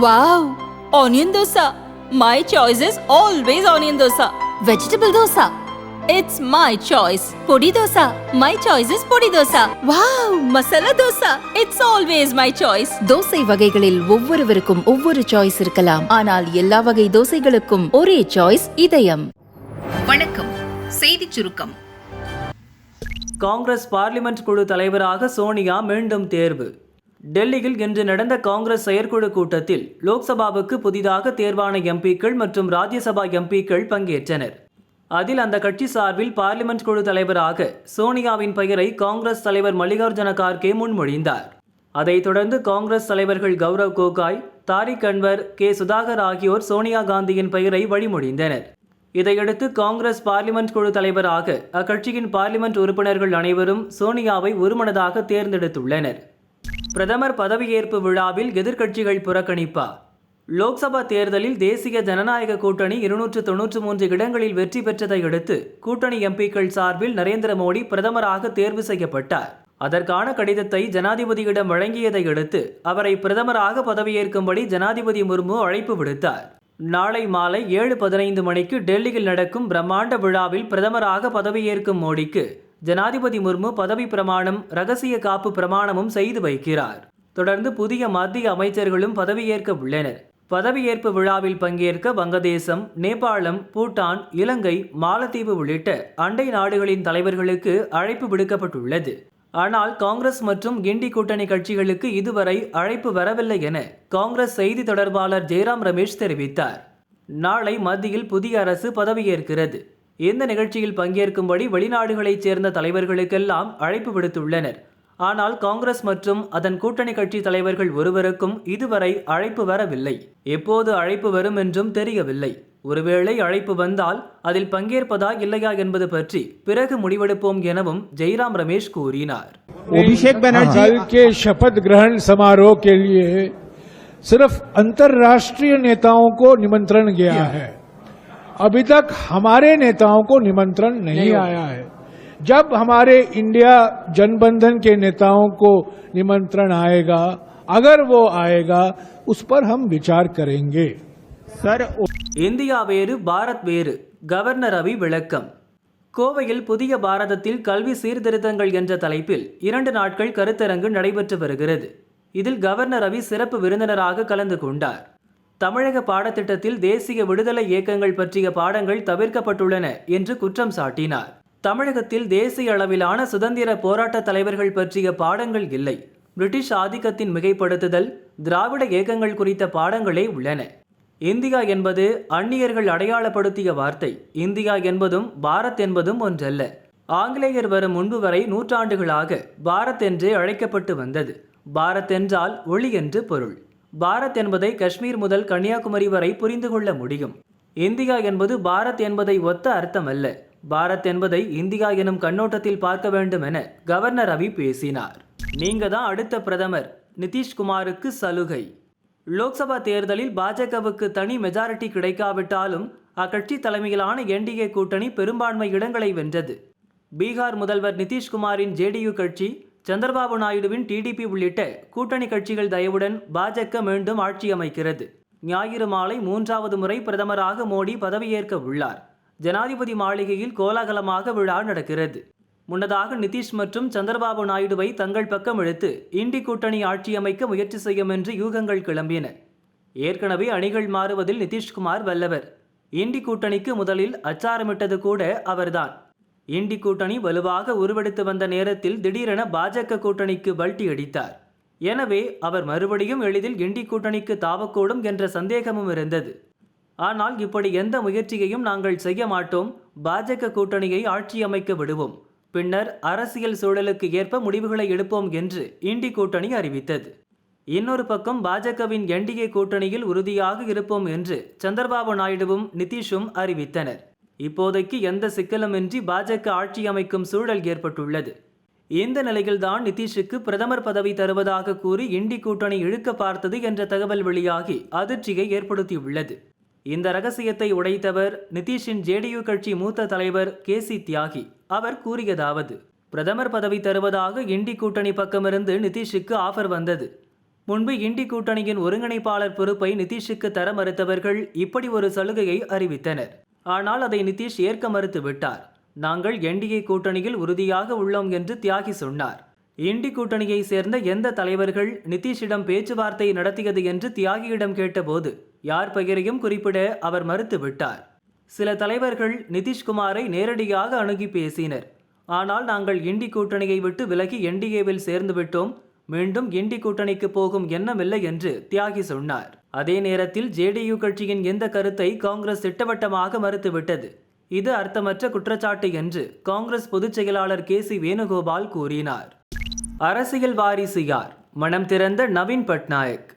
Wow! Onion dosa. My choice is always onion dosa. Vegetable dosa. It's my choice. Podi dosa. My choice is podi dosa. Wow! Masala dosa. It's always my choice. Dosa வகைகளில் ஒவ்வொருவருக்கும் ஒவ்வொரு choice இருக்கலாம். ஆனால் எல்லா வகை தோசைகளுக்கும் ஒரே choice இதயம். வணக்கம். செய்திச் சுருக்கம். காங்கிரஸ் பார்லிமெண்ட் குழு தலைவராக சோனியா மீண்டும் தேர்வு. டெல்லியில் இன்று நடந்த காங்கிரஸ் செயற்குழு கூட்டத்தில் லோக்சபாவுக்கு புதிதாக தேர்வான எம்பிக்கள் மற்றும் ராஜ்யசபா எம்பிக்கள் பங்கேற்றனர். அதில் அந்த கட்சி சார்பில் பார்லிமெண்ட் குழு தலைவராக சோனியாவின் பெயரை காங்கிரஸ் தலைவர் மல்லிகார்ஜுன கார்கே முன்மொழிந்தார். அதைத் தொடர்ந்து காங்கிரஸ் தலைவர்கள் கௌரவ் கோகாய், தாரிக் அன்வர், கே சுதாகர் ஆகியோர் சோனியா காந்தியின் பெயரை வழிமொழிந்தனர். இதையடுத்து காங்கிரஸ் பார்லிமெண்ட் குழு தலைவராக அக்கட்சியின் பார்லிமெண்ட் உறுப்பினர்கள் அனைவரும் சோனியாவை ஒருமனதாக தேர்ந்தெடுத்துள்ளனர். பிரதமர் பதவியேற்பு விழாவில் எதிர்க்கட்சிகள் புறக்கணிப்பா? லோக்சபா தேர்தலில் தேசிய ஜனநாயக கூட்டணி 293 இடங்களில் வெற்றி பெற்றதை அடுத்து கூட்டணி எம்பிக்கள் சார்பில் நரேந்திர மோடி பிரதமராக தேர்வு செய்யப்பட்டார். அதற்கான கடிதத்தை ஜனாதிபதியிடம் வழங்கியதை அடுத்து அவரை பிரதமராக பதவியேற்கும்படி ஜனாதிபதி முர்மு அழைப்பு விடுத்தார். நாளை மாலை 7:15 மணிக்கு டெல்லியில் நடக்கும் பிரம்மாண்ட விழாவில் பிரதமராக பதவியேற்கும் மோடிக்கு ஜனாதிபதி முர்மு பதவி பிரமாணம், ரகசிய காப்பு பிரமாணமும் செய்து வைக்கிறார். தொடர்ந்து புதிய மத்திய அமைச்சர்களும் பதவியேற்க உள்ளனர். பதவியேற்பு விழாவில் பங்கேற்க வங்கதேசம், நேபாளம், பூட்டான், இலங்கை, மாலத்தீவு உள்ளிட்ட அண்டை நாடுகளின் தலைவர்களுக்கு அழைப்பு விடுக்கப்பட்டுள்ளது. ஆனால் காங்கிரஸ் மற்றும் கிண்டி கூட்டணி கட்சிகளுக்கு இதுவரை அழைப்பு வரவில்லை என காங்கிரஸ் செய்தி தொடர்பாளர் ஜெயராம் ரமேஷ் தெரிவித்தார். நாளை மத்தியில் புதிய அரசு பதவியேற்கிறது. இந்த நிகழ்ச்சியில் பங்கேற்கும்படி வெளிநாடுகளைச் சேர்ந்த தலைவர்களுக்கெல்லாம் அழைப்பு விடுத்துள்ளனர். ஆனால் காங்கிரஸ் மற்றும் அதன் கூட்டணி கட்சி தலைவர்கள் ஒருவருக்கும் இதுவரை அழைப்பு வரவில்லை. எப்போது அழைப்பு வரும் என்றும் தெரியவில்லை. ஒருவேளை அழைப்பு வந்தால் அதில் பங்கேற்பதா இல்லையா என்பது பற்றி பிறகு முடிவெடுப்போம் எனவும் ஜெயராம் ரமேஷ் கூறினார். अभिषेक बनर्जी के शपथ ग्रहण समारोह के लिए सिर्फ अंतर्राष्ट्रीय नेताओं को निमंत्रण गया है. अभी तक हमारे नेताओं को निमंत्रण नहीं आया है. जब हमारे इंडिया जनबंधन के नेताओं को निमंत्रण आएगा, अगर वो आएगा, उस पर हम विचार करेंगे. सर, இந்தியா வேறு பாரத் வேறு, கவர்னர் ரவி விளக்கம். கோவையில் புதிய பாரதத்தில் கல்வி சீர்திருத்தங்கள் என்ற தலைப்பில் 2 நாட்கள் கருத்தரங்கு நடைபெற்று வருகிறது. இதில் கவர்னர் ரவி சிறப்பு விருந்தினராக கலந்து கொண்டார். தமிழக பாடத்திட்டத்தில் தேசிய விடுதலை இயக்கங்கள் பற்றிய பாடங்கள் தவிர்க்கப்பட்டுள்ளன என்று குற்றம் சாட்டினார். தமிழகத்தில் தேசிய அளவிலான சுதந்திர போராட்ட தலைவர்கள் பற்றிய பாடங்கள் இல்லை. பிரிட்டிஷ் ஆதிக்கத்தின் மிகைப்படுத்துதல், திராவிட இயக்கங்கள் குறித்த பாடங்களே உள்ளன. இந்தியா என்பது அந்நியர்கள் அடையாளப்படுத்திய வார்த்தை. இந்தியா என்பதும் பாரத் என்பதும் ஒன்றல்ல. ஆங்கிலேயர் வரும் முன்பு வரை நூற்றாண்டுகளாக பாரத் என்றே அழைக்கப்பட்டு வந்தது. பாரத் என்றால் ஒளி என்று பொருள். பாரத் என்பதை காஷ்மீர் முதல் கன்னியாகுமரி வரை புரிந்து கொள்ள முடியும். இந்தியா என்பது பாரத் என்பதை ஒத்த அர்த்தம் அல்ல. பாரத் என்பதை இந்தியா எனும் கண்ணோட்டத்தில் பார்க்க வேண்டும் என கவர்னர் ரவி பேசினார். நீங்க தான் அடுத்த பிரதமர், நிதிஷ்குமாருக்கு சலுகை. லோக்சபா தேர்தலில் பாஜகவுக்கு தனி மெஜாரிட்டி கிடைக்காவிட்டாலும் அக்கட்சி தலைமையிலான என்டிஏ கூட்டணி பெரும்பான்மை இடங்களை வென்றது. பீகார் முதல்வர் நிதிஷ்குமாரின் ஜேடியு கட்சி, சந்திரபாபு நாயுடுவின் டிடிபி உள்ளிட்ட கூட்டணி கட்சிகள் தயவுடன் பாஜக மீண்டும் ஆட்சி அமைக்கிறது. ஞாயிறு மாலை 3வது முறை பிரதமராக மோடி பதவியேற்க உள்ளார். ஜனாதிபதி மாளிகையில் கோலாகலமாக விழா நடக்கிறது. முன்னதாக நிதிஷ் மற்றும் சந்திரபாபு நாயுடுவை தங்கள் பக்கம் இழுத்து இண்டி கூட்டணி ஆட்சி அமைக்க முயற்சி செய்யும் என்று யூகங்கள் கிளம்பின. ஏற்கனவே அணிகள் மாறுவதில் நிதிஷ்குமார் வல்லவர். இண்டி கூட்டணிக்கு முதலில் அச்சாரமிட்டது கூட அவர்தான். இண்டி கூட்டணி வலுவாக உருவெடுத்து வந்த நேரத்தில் திடீரென பாஜக கூட்டணிக்கு பல்டி அடித்தார். எனவே அவர் மறுபடியும் எளிதில் இண்டி கூட்டணிக்கு தாவக்கூடும் என்ற சந்தேகமும் இருந்தது. ஆனால் இப்படி எந்த முயற்சியையும் நாங்கள் செய்ய மாட்டோம். பாஜக கூட்டணியை ஆட்சி அமைக்க விடுவோம். பின்னர் அரசியல் சூழலுக்கு ஏற்ப முடிவுகளை எடுப்போம் என்று இண்டி கூட்டணி அறிவித்தது. இன்னொரு பக்கம் பாஜகவின் என்டிஏ கூட்டணியில் உறுதியாக இருப்போம் என்று சந்திரபாபு நாயுடுவும் நிதிஷும் அறிவித்தனர். இப்போதைக்கு எந்த சிக்கலுமின்றி பாஜக ஆட்சி அமைக்கும் சூழல் ஏற்பட்டுள்ளது. இந்த நிலையில்தான் நிதிஷுக்கு பிரதமர் பதவி தருவதாக கூறி இண்டி கூட்டணி இழுக்க பார்த்தது என்ற தகவல் வெளியாகி அதிர்ச்சியை ஏற்படுத்தியுள்ளது. இந்த ரகசியத்தை உடைத்தவர் நிதிஷின் ஜேடியு கட்சி மூத்த தலைவர் கேசி தியாகி. அவர் கூறியதாவது: பிரதமர் பதவி தருவதாக இண்டி கூட்டணி பக்கமிருந்து நிதிஷுக்கு ஆஃபர் வந்தது. முன்பு இண்டி கூட்டணியின் ஒருங்கிணைப்பாளர் பொறுப்பை நிதிஷுக்கு தர மறுத்தவர்கள் இப்படி ஒரு சலுகையை அறிவித்தனர். ஆனால் அதை நிதிஷ் ஏற்க மறுத்து விட்டார். நாங்கள் என்டிஏ கூட்டணியில் உறுதியாக உள்ளோம் என்று தியாகி சொன்னார். இண்டி கூட்டணியை சேர்ந்த எந்த தலைவர்கள் நிதிஷிடம் பேச்சுவார்த்தை நடத்தியது என்று தியாகியிடம் கேட்டபோது யார் பெயரையும் குறிப்பிட அவர் மறுத்து விட்டார். சில தலைவர்கள் நிதிஷ்குமாரை நேரடியாக அணுகி பேசினர். ஆனால் நாங்கள் இண்டி கூட்டணியை விட்டு விலகி என்டிஏவில் சேர்ந்து விட்டோம், மீண்டும் இண்டி கூட்டணிக்கு போகும் எண்ணமில்லை என்று தியாகி சொன்னார். அதே நேரத்தில் ஜேடியு கட்சியின் இந்த கருத்தை காங்கிரஸ் திட்டவட்டமாக மறுத்துவிட்டது. இது அர்த்தமற்ற குற்றச்சாட்டு என்று காங்கிரஸ் பொதுச் செயலாளர் கேசி வேணுகோபால் கூறினார். அரசியல் வாரிசு யார்? மனம் திறந்த நவீன் பட்நாயக்.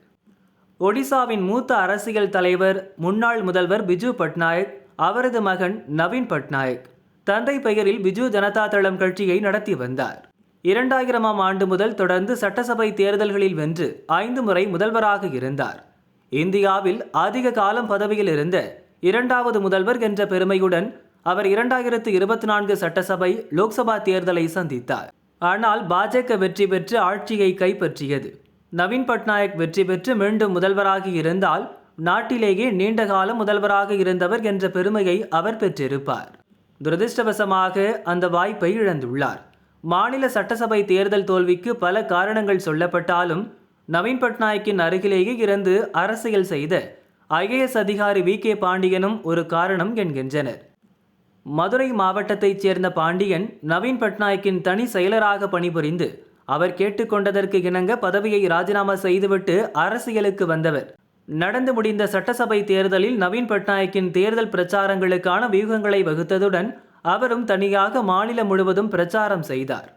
ஒடிசாவின் மூத்த அரசியல் தலைவர் முன்னாள் முதல்வர் பிஜு பட்நாயக், அவரது மகன் நவீன் பட்நாயக் தந்தை பெயரில் பிஜு ஜனதா தளம் கட்சியை நடத்தி வந்தார். 2000ஆம் ஆண்டு முதல் தொடர்ந்து சட்டசபை தேர்தல்களில் வென்று 5 முறை முதல்வராக இருந்தார். இந்தியாவில் அதிக காலம் பதவியில் இருந்த 2வது முதல்வர் என்ற பெருமையுடன் அவர் 2024 சட்டசபை லோக்சபா தேர்தலை சந்தித்தார். ஆனால் பாஜக வெற்றி பெற்று ஆட்சியை கைப்பற்றியது. நவீன் பட்நாயக் வெற்றி பெற்று மீண்டும் முதல்வராகி இருந்தால் நாட்டிலேயே நீண்ட காலம் முதல்வராக இருந்தவர் என்ற பெருமையை அவர் பெற்றிருப்பார். துரதிருஷ்டவசமாக அந்த வாய்ப்பை இழந்துள்ளார். மாநில சட்டசபை தேர்தல் தோல்விக்கு பல காரணங்கள் சொல்லப்பட்டாலும் நவீன் பட்நாயக்கின் அருகிலேயே இருந்து அரசியல் செய்த ஐஏஎஸ் அதிகாரி VK பாண்டியனும் ஒரு காரணம் என்கின்றனர். மதுரை மாவட்டத்தைச் சேர்ந்த பாண்டியன் நவீன் பட்நாயக்கின் தனி செயலராக பணிபுரிந்து அவர் கேட்டுக்கொண்டதற்கு இணங்க பதவியை ராஜினாமா செய்துவிட்டு அரசியலுக்கு வந்தவர். நடந்து முடிந்த சட்டசபை தேர்தலில் நவீன் பட்நாயக்கின் தேர்தல் பிரச்சாரங்களுக்கான வியூகங்களை வகுத்ததுடன் அவரும் தனியாக மாநிலம் முழுவதும் பிரச்சாரம் செய்தார்.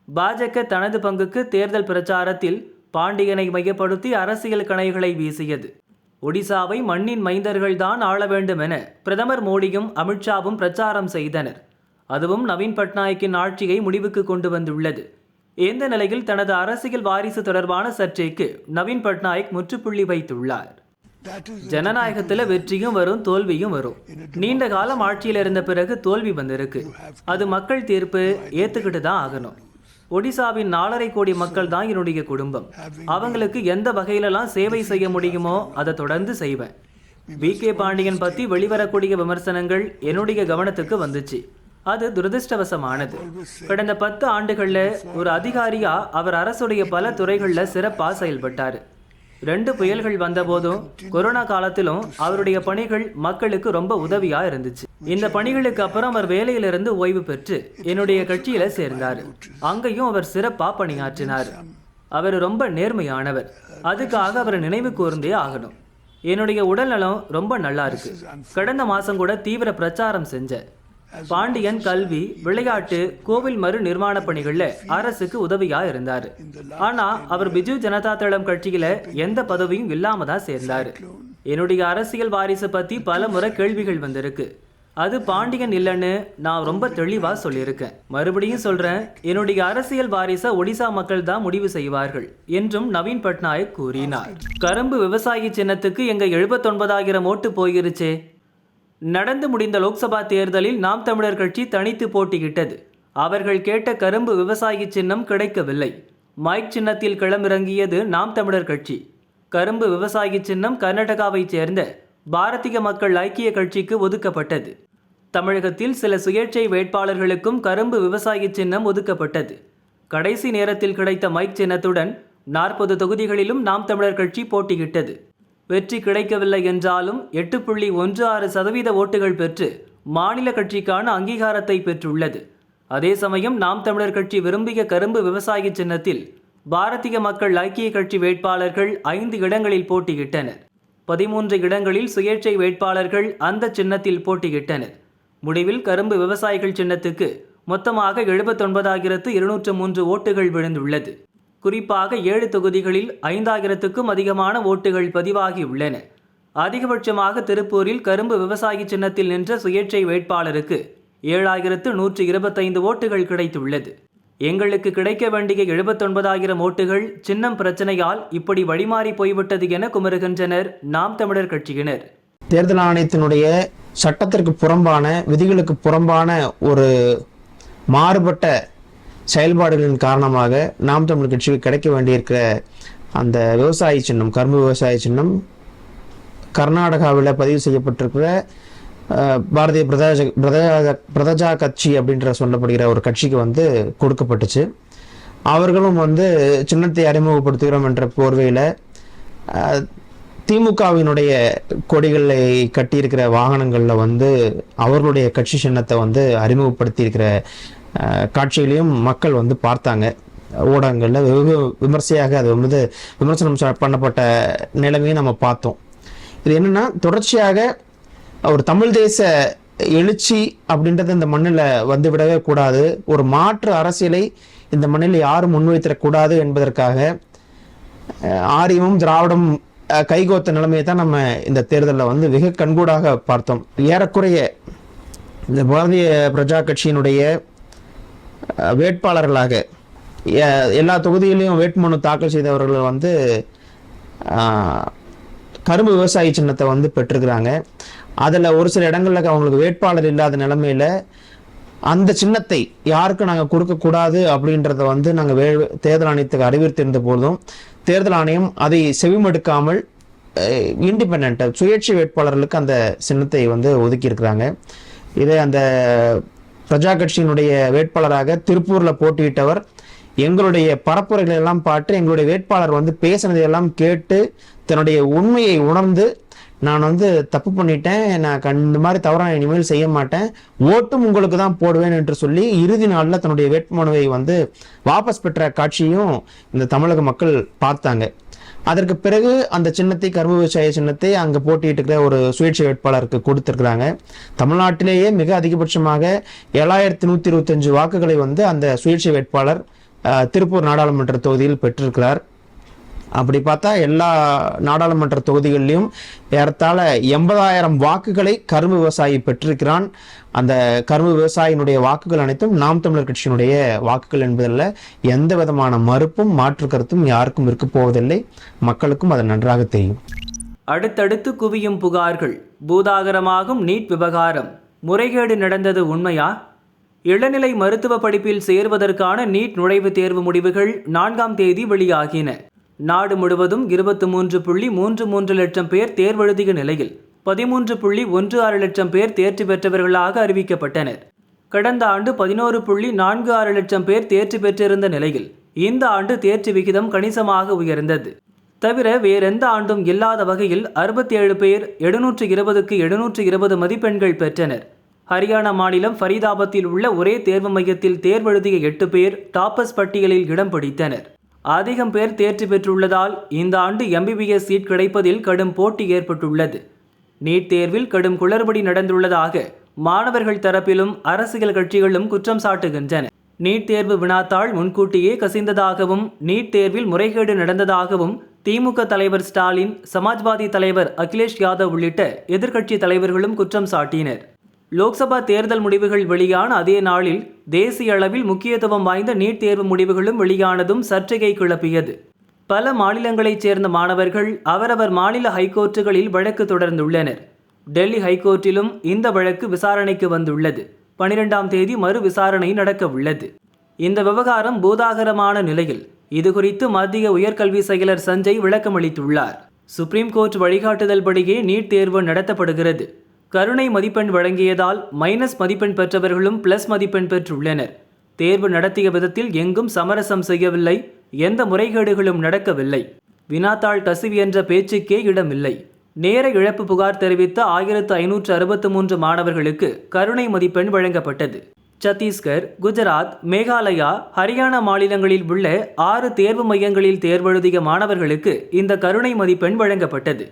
பாஜக தனது பங்குக்கு தேர்தல் பிரச்சாரத்தில் பாண்டியனை மையப்படுத்தி அரசியல் கணைகளை வீசியது. ஒடிசாவை மண்ணின் மைந்தர்கள்தான் ஆள வேண்டும் என பிரதமர் மோடியும் அமித்ஷாவும் பிரச்சாரம் செய்தனர். அதுவும் நவீன் பட்நாயக்கின் ஆட்சியை முடிவுக்கு கொண்டு வந்துள்ளது. இந்த நிலையில் தனது அரசியல் வாரிசு தொடர்பான சர்ச்சைக்கு நவீன் பட்நாயக் முற்றுப்புள்ளி வைத்துள்ளார். ஜனநாயகத்தில் வெற்றியும் வரும், தோல்வியும் வரும். நீண்ட காலம் ஆட்சியில் இருந்த பிறகு தோல்வி வந்திருக்கு. அது மக்கள் தீர்ப்பு, ஏத்துக்கிட்டு தான் ஆகணும். ஒடிசாவின் 4.5 கோடி மக்கள் தான் என்னுடைய குடும்பம். அவங்களுக்கு எந்த வகையிலெல்லாம் சேவை செய்ய முடியுமோ அதை தொடர்ந்து செய்வேன். VK பாண்டியன் பற்றி வெளிவரக்கூடிய விமர்சனங்கள் என்னுடைய கவனத்துக்கு வந்துச்சு. அது துரதிருஷ்டவசமானது. கடந்த 10 ஆண்டுகளில் ஒரு அதிகாரியா அவர் அரசுடைய பல துறைகளில் சிறப்பாக செயல்பட்டார். 2 புயல்கள் வந்தபோதும் கொரோனா காலத்திலும் அவருடைய பணிகள் மக்களுக்கு ரொம்ப உதவியா இருந்துச்சு. இந்த பணிகளுக்கு அப்புறம் அவர் வேலையிலிருந்து ஓய்வு பெற்று என்னுடைய கட்சியில சேர்ந்தார். அங்கேயும் அவர் சிறப்பா பணியாற்றினார். அவர் ரொம்ப நேர்மையானவர். அதுக்காக அவர் நினைவு கூர்ந்தே ஆகணும். என்னுடைய உடல்நலம் ரொம்ப நல்லா இருக்கு. கடந்த மாசம் கூட தீவிர பிரச்சாரம் செஞ்சேன். பாண்டியன் கல்வி, விளையாட்டு, கோவில் மறு நிர்மாண பணிகள்ல அரசுக்கு உதவியா இருந்தாரு. ஆனா அவர் பிஜு ஜனதா தளம் கட்சியில எந்த பதவியும் இல்லாம தான் சேர்ந்தாரு. என்னுடைய அரசியல் வாரிசு பத்தி பல முறை கேள்விகள் வந்திருக்கு. அது பாண்டியன் இல்லைன்னு நான் ரொம்ப தெளிவா சொல்லியிருக்கேன். மறுபடியும் சொல்றேன், என்னுடைய அரசியல் வாரிசை ஒடிசா மக்கள் தான் முடிவு செய்வார்கள் என்றும் நவீன் பட்நாயக் கூறினார். கரும்பு விவசாயி சின்னத்துக்கு எங்க 79,000 ஓட்டு போயிருச்சே. நடந்து முடிந்த லோக்சபா தேர்தலில் நாம் தமிழர் கட்சி தனித்து போட்டியிட்டது. அவர்கள் கேட்ட கரும்பு விவசாயி சின்னம் கிடைக்கவில்லை. மைக் சின்னத்தில் களமிறங்கியது நாம் தமிழர் கட்சி. கரும்பு விவசாயி சின்னம் கர்நாடகாவைச் சேர்ந்த பாரதிய மக்கள் ஐக்கிய கட்சிக்கு ஒதுக்கப்பட்டது. தமிழகத்தில் சில சுயேட்சை வேட்பாளர்களுக்கும் கரும்பு விவசாயி சின்னம் ஒதுக்கப்பட்டது. கடைசி நேரத்தில் கிடைத்த மைக் சின்னத்துடன் 40 தொகுதிகளிலும் நாம் தமிழர் கட்சி போட்டியிட்டது. வெற்றி கிடைக்கவில்லை என்றாலும் 8.16% ஓட்டுகள் பெற்று மாநில கட்சிக்கான அங்கீகாரத்தை பெற்றுள்ளது. அதே சமயம் நாம் தமிழர் கட்சி விரும்பிய கரும்பு விவசாயி சின்னத்தில் பாரதிய மக்கள் ஐக்கிய கட்சி வேட்பாளர்கள் 5 இடங்களில் போட்டியிட்டனர். 13 இடங்களில் சுயேட்சை வேட்பாளர்கள் அந்த சின்னத்தில் போட்டியிட்டனர். முடிவில் கரும்பு விவசாயிகள் சின்னத்துக்கு மொத்தமாக 79,203 ஓட்டுகள் விழுந்துள்ளது. குறிப்பாக 7 தொகுதிகளில் 5,000க்கும் அதிகமான ஓட்டுகள் பதிவாகி உள்ளன. அதிகபட்சமாக திருப்பூரில் கரும்பு விவசாயி சின்னத்தில் நின்ற சுயேட்சை வேட்பாளருக்கு 7,125 ஓட்டுகள் கிடைத்துள்ளது. எங்களுக்கு கிடைக்க வேண்டிய 79,000 ஓட்டுகள் சின்னம் பிரச்சனையால் இப்படி வழிமாறி போய்விட்டது என குமருகின்றனர் நாம் தமிழர் கட்சியினர். தேர்தல் ஆணையத்தினுடைய சட்டத்திற்கு புறம்பான, விதிகளுக்கு புறம்பான ஒரு மாறுபட்ட செயல்பாடுகளின் காரணமாக நாம் தமிழர் கட்சிக்கு கிடைக்க வேண்டியிருக்கிற அந்த விவசாய சின்னம், கரும்பு விவசாய சின்னம் கர்நாடகாவில் பதிவு செய்யப்பட்டிருக்கிற பாரதிய பிரதஜா கட்சி அப்படின்ற சொல்லப்படுகிற ஒரு கட்சிக்கு வந்து கொடுக்கப்பட்டுச்சு. அவர்களும் வந்து சின்னத்தை அறிமுகப்படுத்துகிறோம் என்ற போர்வையில் திமுகவினுடைய கொடிகளை கட்டியிருக்கிற வாகனங்களில் வந்து அவர்களுடைய கட்சி சின்னத்தை வந்து அறிமுகப்படுத்தியிருக்கிற காட்சிகளையும் மக்கள் வந்து பார்த்தாங்க. ஊடகங்களில் வெகு விமர்சையாக அது வந்து விமர்சனம் பண்ணப்பட்ட நிலைமையை நம்ம பார்த்தோம். இது என்னன்னா, தொடர்ச்சியாக ஒரு தமிழ் தேச எழுச்சி அப்படின்றது இந்த மண்ணில் வந்து விடவே கூடாது, ஒரு மாற்று அரசியலை இந்த மண்ணில் யாரும் முன்வைத்திடக்கூடாது என்பதற்காக ஆரியமும் திராவிடம் கைகோத்த நிலைமையை தான் நம்ம இந்த தேர்தலில் வந்து வெகு கண்கூடாக பார்த்தோம். ஏறக்குறைய இந்த பாரதிய பிரஜா கட்சியினுடைய வேட்பாளர்களாக எல்லா தொகுதியிலையும் வேட்புமனு தாக்கல் செய்தவர்கள் வந்து கரும்பு விவசாய சின்னத்தை வந்து பெற்றிருக்கிறாங்க. அதில் ஒரு சில இடங்களில் அவங்களுக்கு வேட்பாளர் இல்லாத நிலைமையில அந்த சின்னத்தை யாருக்கு நாங்கள் கொடுக்கக்கூடாது அப்படின்றத வந்து நாங்கள் தேர்தல் ஆணையத்துக்கு அறிவித்திருந்த போதும் தேர்தல் ஆணையம் அதை செவிமடுக்காமல் இண்டிபெண்ட் சுயேட்சை வேட்பாளர்களுக்கு அந்த சின்னத்தை வந்து ஒதுக்கி இருக்கிறாங்க. இதை அந்த பிரஜா கட்சியினுடைய வேட்பாளராக திருப்பூரில் போட்டியிட்டவர் எங்களுடைய பரப்புரைகளை எல்லாம் பார்த்து எங்களுடைய வேட்பாளர் வந்து பேசினதையெல்லாம் கேட்டு தன்னுடைய உண்மையை உணர்ந்து நான் வந்து தப்பு பண்ணிட்டேன், நான் இந்த மாதிரி தவறான இனிமேல் செய்ய மாட்டேன், ஓட்டும் உங்களுக்கு தான் போடுவேன் என்று சொல்லி இறுதி நாளில் தன்னுடைய வேட்புமனுவை வந்து வாபஸ் பெற்ற காட்சியும் இந்த தமிழக மக்கள் பார்த்தாங்க. அதற்கு பிறகு அந்த சின்னத்தை, கரும்பு விவசாய சின்னத்தை அங்கே போட்டிட்டு இருக்கிற ஒரு சுயேட்சை வேட்பாளருக்கு கொடுத்திருக்கிறாங்க. தமிழ்நாட்டிலேயே மிக அதிகபட்சமாக 7125 வாக்குகளை வந்து அந்த சுயேட்சை வேட்பாளர் திருப்பூர் நாடாளுமன்ற தொகுதியில் பெற்றிருக்கிறார். அப்படி பார்த்தா எல்லா நாடாளுமன்ற தொகுதிகளிலும் ஏறத்தாழ 80,000 வாக்குகளை கரும்பு விவசாயி பெற்றிருக்கிறான். அந்த கரும்பு விவசாயினுடைய வாக்குகள் அனைத்தும் நாம் தமிழர் கட்சியினுடைய வாக்குகள் என்பதில் எந்த விதமான மறுப்பும் மாற்று கருத்தும் யாருக்கும் இருக்க போவதில்லை. மக்களுக்கும் அது நன்றாக தெரியும். அடுத்தடுத்து குவியும் புகார்கள். பூதாகரமாகும் நீட் விவகாரம். முறைகேடு நடந்தது உண்மையா? இளநிலை மருத்துவ படிப்பில் சேர்வதற்கான நீட் நுழைவுத் தேர்வு முடிவுகள் 4ஆம் தேதி வெளியாகின. நாடு முழுவதும் 23.33 லட்சம் பேர் தேர்வெழுதிய நிலையில் 13.16 லட்சம் பேர் தேர்ச்சி பெற்றவர்களாக அறிவிக்கப்பட்டனர். கடந்த ஆண்டு 11.46 லட்சம் பேர் தேர்ச்சி பெற்றிருந்த நிலையில் இந்த ஆண்டு தேர்ச்சி விகிதம் கணிசமாக உயர்ந்தது. தவிர வேறெந்த ஆண்டும் இல்லாத வகையில் 67 பேர் 720க்கு 720 மதிப்பெண்கள் பெற்றனர். ஹரியானா மாநிலம் ஃபரீதாபாத்தில் உள்ள ஒரே தேர்வு மையத்தில் தேர்வெழுதிய 8 பேர் டாப்பர்ஸ் பட்டியலில் இடம் பிடித்தனர். அதிகம் பேர் தேர்ச்சி பெற்றுள்ளதால் இந்த ஆண்டு MBBS சீட் கிடைப்பதில் கடும் போட்டி ஏற்பட்டுள்ளது. நீட் தேர்வில் கடும் குளறுபடி நடந்துள்ளதாக மாணவர்கள் தரப்பிலும் அரசியல் கட்சிகளும் குற்றம் சாட்டுகின்றன. நீட் தேர்வு வினாத்தாள் முன்கூட்டியே கசிந்ததாகவும் நீட் தேர்வில் முறைகேடு நடந்ததாகவும் திமுக தலைவர் ஸ்டாலின், சமாஜ்வாதி தலைவர் அகிலேஷ் யாதவ் உள்ளிட்ட எதிர்க்கட்சி தலைவர்களும் குற்றம் சாட்டினர். லோக்சபா தேர்தல் முடிவுகள் வெளியான அதே நாளில் தேசிய அளவில் முக்கியத்துவம் வாய்ந்த நீட் தேர்வு முடிவுகளும் வெளியானதும் சர்ச்சையை கிளப்பியது. பல மாநிலங்களைச் சேர்ந்த மாணவர்கள் அவரவர் மாநில ஹைகோர்ட்டுகளில் வழக்கு தொடர்ந்துள்ளனர். டெல்லி ஹைகோர்ட்டிலும் இந்த வழக்கு விசாரணைக்கு வந்துள்ளது. 12ஆம் தேதி மறு விசாரணை நடக்க உள்ளது. இந்த விவகாரம் பூதாகரமான நிலையில் இதுகுறித்து மத்திய உயர்கல்வி செயலர் சஞ்சய் விளக்கமளித்துள்ளார். சுப்ரீம் கோர்ட் வழிகாட்டுதல் படியே நீட் தேர்வு நடத்தப்படுகிறது. கருணை மதிப்பெண் வழங்கியதால் மைனஸ் மதிப்பெண் பெற்றவர்களும் பிளஸ் மதிப்பெண் பெற்றுள்ளனர். தேர்வு நடத்திய விதத்தில் எங்கும் சமரசம் செய்யவில்லை, எந்த முறைகேடுகளும் நடக்கவில்லை. வினாத்தாள் கசிவு என்ற பேச்சுக்கே இடமில்லை. நேர இழப்பு புகார் தெரிவித்த 1563 மாணவர்களுக்கு கருணை மதிப்பெண் வழங்கப்பட்டது. சத்தீஸ்கர், குஜராத், மேகாலயா, ஹரியானா மாநிலங்களில் உள்ள 6 தேர்வு மையங்களில் தேர்வெழுதிய மாணவர்களுக்கு இந்த கருணை மதிப்பெண் வழங்கப்பட்டது.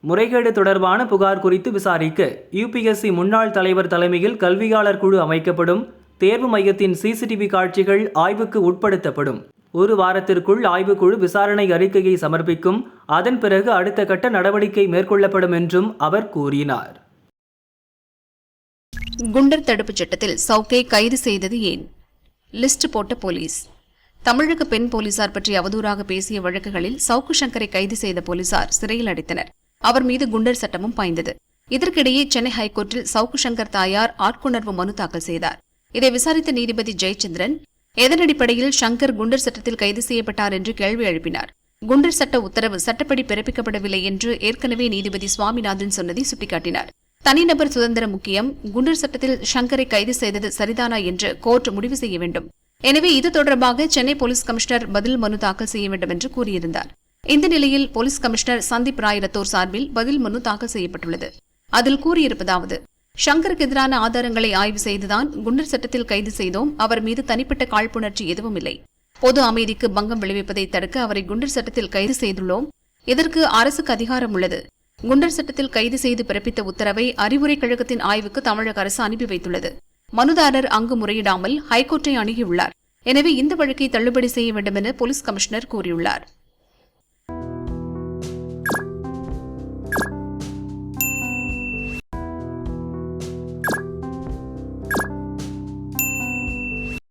முறைகேடு தொடர்பான புகார் குறித்து விசாரிக்க UPSC முன்னாள் தலைவர் தலைமையில் கல்வியாளர் குழு அமைக்கப்படும். தேர்வு மையத்தின் CCTV காட்சிகள் ஆய்வுக்கு உட்படுத்தப்படும். ஒரு வாரத்திற்குள் ஆய்வுக்குழு விசாரணை அறிக்கையை சமர்ப்பிக்கும். அதன் பிறகு அடுத்த கட்ட நடவடிக்கை மேற்கொள்ளப்படும் என்றும் அவர் கூறினார். குண்டர் தடுப்புச் சட்டத்தில் சவுக்கை கைது செய்தது ஏன்? லிஸ்ட் போட்ட போலீஸ். தமிழக பெண் போலீசார் பற்றி அவதூறாக பேசிய வழக்குகளில் சவுக்கு சங்கரை கைது செய்த போலீசார் சிறையில் அடைத்தனர். அவர் மீது குண்டர் சட்டமும் பாய்ந்தது. இதற்கிடையே சென்னை ஹைகோர்ட்டில் சவுக்கு சங்கர் தாயார் ஆட்கொணர்வு மனு தாக்கல் செய்தார். இதை விசாரித்த நீதிபதி ஜெயச்சந்திரன் எதன் அடிப்படையில் சங்கர் குண்டர் சட்டத்தில் கைது செய்யப்பட்டார் என்று கேள்வி எழுப்பினார். குண்டர் சட்ட உத்தரவு சட்டப்படி பிறப்பிக்கப்படவில்லை என்று ஏற்கனவே நீதிபதி சுவாமிநாதன் சொன்னதை சுட்டிக்காட்டினார். தனிநபர் சுதந்திரம் முக்கியம், குண்டர் சட்டத்தில் ஷங்கரை கைது செய்தது சரிதானா என்று கோர்ட் முடிவு செய்ய வேண்டும். எனவே இது தொடர்பாக சென்னை போலீஸ் கமிஷனர் பதில் மனு தாக்கல் செய்ய வேண்டும் என்று கூறியிருந்தார். இந்த நிலையில் போலீஸ் கமிஷனர் சந்தீப் ராய் ரத்தோர் சார்பில் பதில் மனு தாக்கல் செய்யப்பட்டுள்ளது. அதில் கூறியிருப்பதாவது: ஷங்கருக்கு எதிரான ஆதாரங்களை ஆய்வு செய்துதான் குண்டர் சட்டத்தில் கைது செய்தோம். அவர் மீது தனிப்பட்ட காழ்ப்புணர்ச்சி எதுவும் இல்லை. பொது அமைதிக்கு பங்கம் விளைவிப்பதை தடுக்க அவரை குண்டர் சட்டத்தில் கைது செய்துள்ளோம். இதற்கு அரசுக்கு அதிகாரம் உள்ளது. குண்டர் சட்டத்தில் கைது செய்து பிறப்பித்த உத்தரவை அறிவுரை கழகத்தின் ஆய்வுக்கு தமிழக அரசு அனுப்பி வைத்துள்ளது. மனுதாரர் அங்கு முறையிடாமல் ஹைகோர்ட்டை அணுகியுள்ளார். எனவே இந்த வழக்கை தள்ளுபடி செய்ய வேண்டும் என போலீஸ் கமிஷனர் கூறியுள்ளார்.